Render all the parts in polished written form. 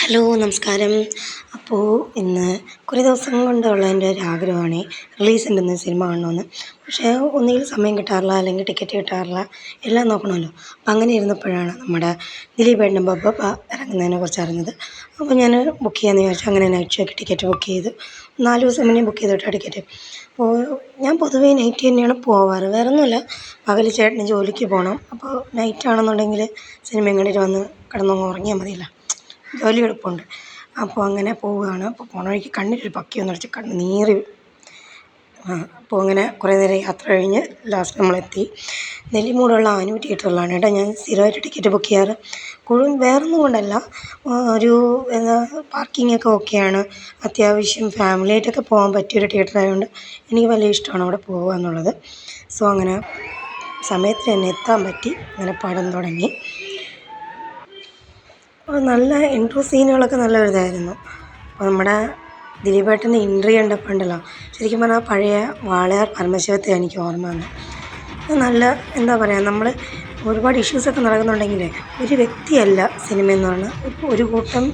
Hello നമസ്കാരം. അപ്പോൾ ഇന്ന് കുറേ ദിവസം കൊണ്ടുള്ള എൻ്റെ ഒരു ആഗ്രഹമാണ് റിലീസുണ്ടെന്ന് സിനിമ കാണണമെന്ന്. പക്ഷേ ഒന്നുകിൽ സമയം കിട്ടാറില്ല, അല്ലെങ്കിൽ ടിക്കറ്റ് കിട്ടാറില്ല, എല്ലാം നോക്കണമല്ലോ. അപ്പം അങ്ങനെ ഇരുന്നപ്പോഴാണ് നമ്മുടെ ദിലീപേട്ടനും ബബ്ബപ്പ ഇറങ്ങുന്നതിനെക്കുറിച്ച് അറിഞ്ഞത്. അപ്പോൾ ഞാൻ ബുക്ക് ചെയ്യാമെന്ന് വിചാരിച്ചു. അങ്ങനെ നൈറ്റ് ഷോയ്ക്ക് ടിക്കറ്റ് ബുക്ക് ചെയ്തു. 4 ദിവസം മുന്നേ ബുക്ക് ചെയ്തിട്ടാണ് ടിക്കറ്റ്. അപ്പോൾ ഞാൻ പൊതുവേ നൈറ്റ് തന്നെയാണ് പോവാറ്. വേറെ ഒന്നുമില്ല, പകൽ ചേട്ടന് ജോലിക്ക് പോകണം. അപ്പോൾ നൈറ്റ് ആണെന്നുണ്ടെങ്കിൽ സിനിമയും കണ്ടിട്ട് വന്ന് കിടന്നങ്ങ് ഉറങ്ങിയാൽ മതിയല്ലോ, ജോലി എളുപ്പമുണ്ട്. അപ്പോൾ അങ്ങനെ പോവുകയാണ്. അപ്പോൾ പോണ വഴിക്ക് കണ്ണിലൊരു പക്കി വന്നടിച്ച് കണ്ണ് നീറി. അപ്പോൾ അങ്ങനെ കുറേ നേരം യാത്ര കഴിഞ്ഞ് ലാസ്റ്റ് നമ്മളെത്തി. നെല്ലിമൂടുള്ള ആനു തിയേറ്ററിലാണ് കേട്ടോ ഞാൻ സ്ഥിരമായിട്ട് ടിക്കറ്റ് ബുക്ക് ചെയ്യാറ്. വേറൊന്നും കൊണ്ടല്ല, ഒരു എന്താ പാർക്കിങ്ങൊക്കെ ഓക്കെയാണ്. അത്യാവശ്യം ഫാമിലിയായിട്ടൊക്കെ പോകാൻ പറ്റിയൊരു തിയേറ്റർ ആയതുകൊണ്ട് എനിക്ക് വലിയ ഇഷ്ടമാണ് അവിടെ പോകുക എന്നുള്ളത്. സോ അങ്ങനെ സമയത്തിന് തന്നെ എത്താൻ പറ്റി. അങ്ങനെ പടം തുടങ്ങി. നല്ല ഇൻട്രോ സീനുകളൊക്കെ നല്ല ഇതായിരുന്നു. അപ്പോൾ നമ്മുടെ ദിലീപേട്ടൻ്റെ എൻട്രി കണ്ടപ്പോൾ ഉണ്ടല്ലോ, ശരിക്കും പറഞ്ഞാൽ പഴയ വാളയാർ പരമശിവത്തെ എനിക്ക് ഓർമ്മ വന്നു. നല്ല എന്താ പറയുക, നമ്മൾ ഒരുപാട് ഇഷ്യൂസൊക്കെ നടക്കുന്നുണ്ടെങ്കിൽ ഒരു വ്യക്തിയല്ല സിനിമയെന്ന് പറഞ്ഞാൽ ഒരു കൂട്ടം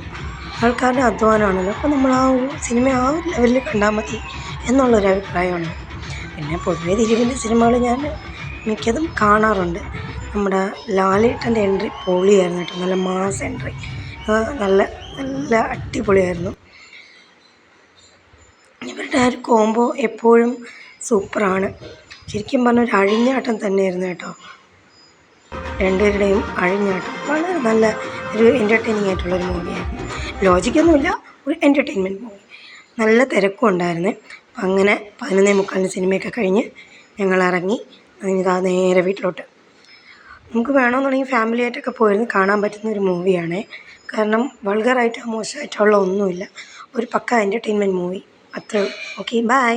ആൾക്കാരുടെ അധ്വാനമാണല്ലോ. അപ്പോൾ നമ്മൾ ആ ഒരു സിനിമ ആ ഒരു ലെവലിൽ കണ്ടാൽ മതി എന്നുള്ളൊരു അഭിപ്രായമാണ്. പിന്നെ പൊതുവേ ദിലീപിൻ്റെ സിനിമകൾ ഞാൻ മിക്കതും കാണാറുണ്ട്. നമ്മുടെ ലാലേട്ടൻ്റെ എൻട്രി പൊളിയായിരുന്നു കേട്ടോ, നല്ല മാസ് എൻട്രി, നല്ല നല്ല അടിപൊളിയായിരുന്നു. ഇവരുടെ ആ ഒരു കോംബോ എപ്പോഴും സൂപ്പറാണ്. ശരിക്കും പറഞ്ഞാൽ ഒരു അഴിഞ്ഞാട്ടം തന്നെയായിരുന്നു കേട്ടോ, രണ്ടുപേരുടെയും അഴിഞ്ഞാട്ടം. വളരെ നല്ല ഒരു എൻ്റർടൈനിങ് ആയിട്ടുള്ളൊരു മൂവിയായിരുന്നു. ലോജിക്കൊന്നുമില്ല, ഒരു എൻ്റർടൈൻമെൻറ്റ് മൂവി. നല്ല തിരക്കും ഉണ്ടായിരുന്നു. അപ്പം അങ്ങനെ 11:45 സിനിമയൊക്കെ കഴിഞ്ഞ് ഞങ്ങൾ ഇറങ്ങി. ഇതാ നേരെ വീട്ടിലോട്ട്. നമുക്ക് വേണമെന്നുണ്ടെങ്കിൽ ഫാമിലിയായിട്ടൊക്കെ പോയിരുന്ന് കാണാൻ പറ്റുന്ന ഒരു മൂവിയാണ്. കാരണം വൾഗറായിട്ടോ മോശമായിട്ടുള്ള ഒന്നുമില്ല, ഒരു പക്ക എൻ്റർടൈൻമെൻറ്റ് മൂവി. അത്രേ ഉള്ളൂ. Okay, by.